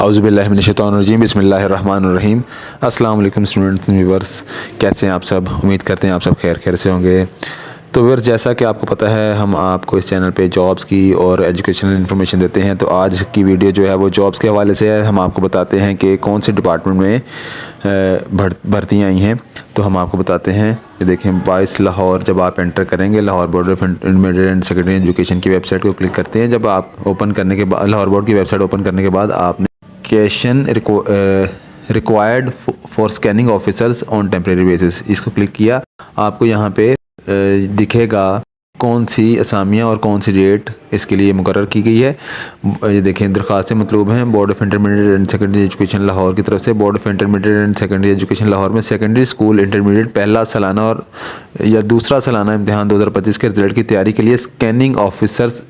اعوذ باللہ من الشیطان الرجیم بسم اللہ الرحمن الرحیم۔ السلام علیکم اسٹوڈنٹس ویورس، کیسے ہیں آپ سب؟ امید کرتے ہیں آپ سب خیر سے ہوں گے۔ تو ویورس، جیسا کہ آپ کو پتہ ہے ہم آپ کو اس چینل پہ جابس کی اور ایجوکیشنل انفارمیشن دیتے ہیں، تو آج کی ویڈیو جو ہے وہ جابس کے حوالے سے ہے۔ ہم آپ کو بتاتے ہیں کہ کون سے ڈپارٹمنٹ میں بھرتیاں آئی ہیں، تو ہم آپ کو بتاتے ہیں۔ یہ دیکھیں 22 لاہور، جب آپ انٹر کریں گے Lahore board of intermediate and secondary education کی ویب سائٹ کو کلک کرتے ہیں۔ جب آپ اوپن کرنے کے بعد لاہور بورڈ کی ویب سائٹ اوپن کرنے کے بعد آپ نے کیشن required for scanning officers on temporary basis اس کو کلک کیا، آپ کو یہاں پہ دکھے گا کون سی اسامیاں اور کون سی ڈیٹ اس کے لیے مقرر کی گئی ہے۔ یہ دیکھیں درخواستیں مطلوب ہیں board of intermediate and secondary education Lahore کی طرف سے۔ Board of intermediate and secondary education Lahore میں سیکنڈری اسکول انٹرمیڈیٹ پہلا سالانہ اور یا دوسرا سالانہ امتحان 2025 کے رزلٹ کی تیاری کے لیے اسکیننگ آفیسرز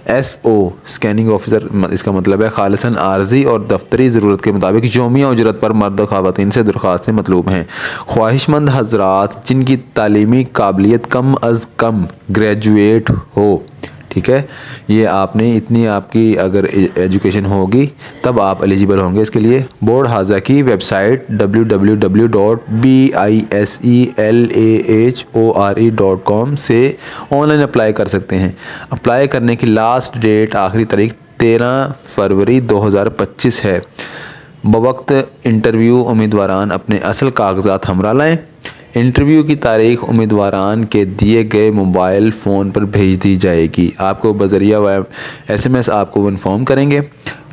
اسکیننگ آفیسر، اس کا مطلب ہے خالصاً عارضی اور دفتری ضرورت کے مطابق یومیہ اجرت پر مرد و خواتین سے درخواستیں مطلوب ہیں۔ خواہش مند حضرات جن کی تعلیمی قابلیت کم از کم گریجویٹ ہو، ٹھیک ہے، یہ آپ نے اتنی آپ کی اگر ایجوکیشن ہوگی تب آپ ایلیجیبل ہوں گے اس کے لیے۔ بورڈ حاضہ کی ویب سائٹ www.biselahore.com سے آن لائن اپلائی کر سکتے ہیں۔ اپلائی کرنے کی لاسٹ ڈیٹ آخری تاریخ 13 فروری 2025 ہے۔ بوقت انٹرویو امیدواران اپنے اصل کاغذات ہمراہ لائیں۔ انٹرویو کی تاریخ امیدواران کے دیے گئے موبائل فون پر بھیج دی جائے گی۔ آپ کو بذریعہ SMS آپ کو انفارم کریں گے۔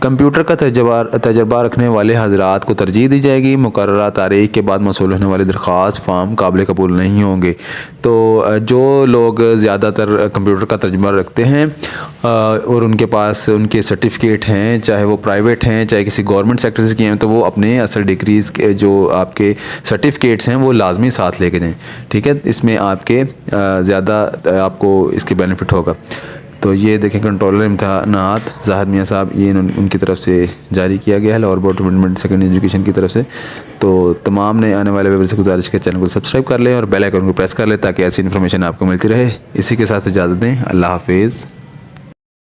کمپیوٹر کا تجربہ رکھنے والے حضرات کو ترجیح دی جائے گی۔ مقررہ تاریخ کے بعد موصول ہونے والے درخواست فارم قابل قبول نہیں ہوں گے۔ تو جو لوگ زیادہ تر کمپیوٹر کا تجربہ رکھتے ہیں اور ان کے پاس ان کے سرٹیفکیٹ ہیں، چاہے وہ پرائیویٹ ہیں چاہے کسی گورنمنٹ سیکٹر سے کیے ہیں، تو وہ اپنے اصل ڈگریز کے جو آپ کے سرٹیفکیٹس ہیں وہ لازمی ساتھ لے کے جائیں، ٹھیک ہے۔ اس میں آپ کے زیادہ آپ کو اس کے بینیفٹ ہوگا۔ تو یہ دیکھیں کنٹرولر امتحانات زاہد میاں صاحب، یہ ان کی طرف سے جاری کیا گیا ہے Lahore board of intermediate secondary education کی طرف سے۔ تو تمام نئے آنے والے ویور سے گزارش کے چینل کو سبسکرائب کر لیں اور بیل آئیکن کو پریس کر لیں تاکہ ایسی انفارمیشن آپ کو ملتی رہے۔ اسی کے ساتھ اجازت دیں، اللہ حافظ۔